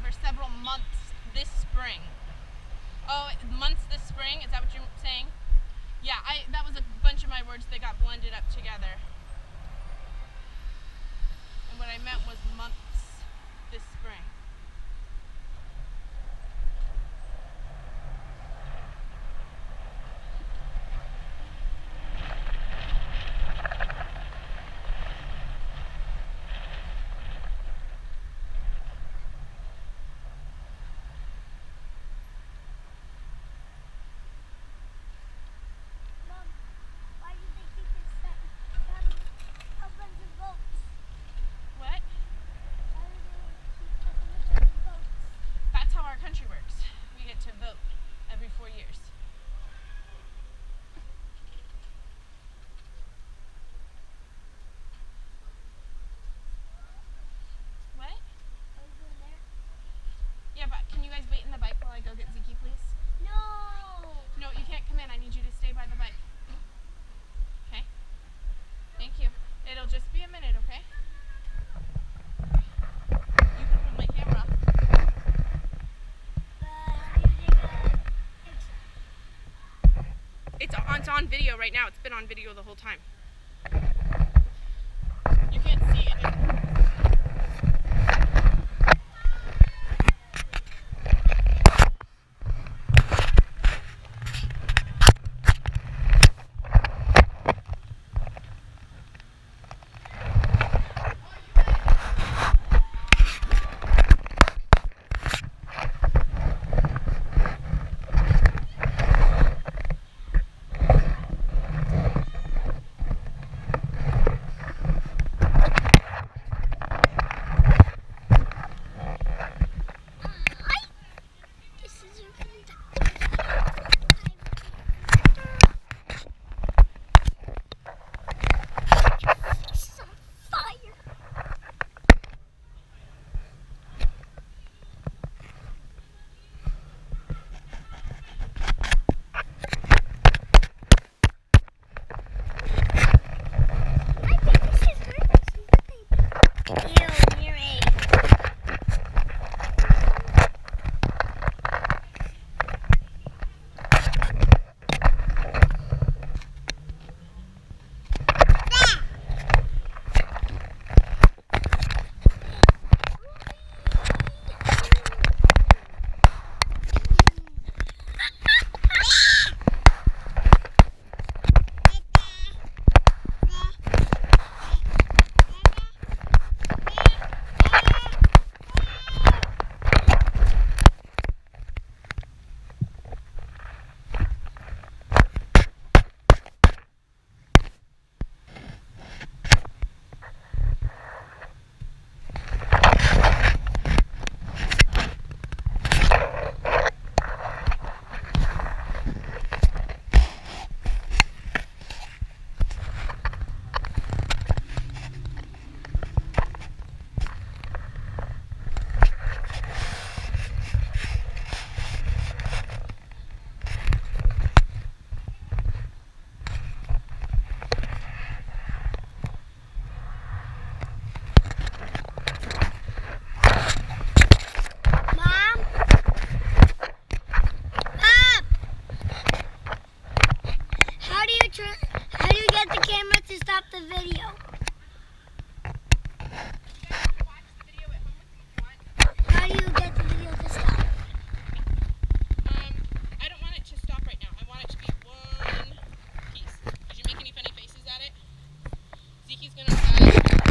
for several months this spring. Oh, months this spring? Is that what you're saying? Yeah, that was a bunch of my words that got blended up together. And what I meant was months this spring. Country works. We get to vote every 4 years. What? Are we going there? Yeah, but can you guys wait in the bike while I go get Zeke, please? No! No, you can't come in. I need you to stay by the bike. Okay? Thank you. It'll just be a minute, okay? You can hold my camera. It's on video right now. It's been on video the whole time. You can't see it. How do you get the camera to stop the video? How do you get the video to stop? I don't want it to stop right now. I want it to be one piece. Did you make any funny faces at it? Zeke's gonna try.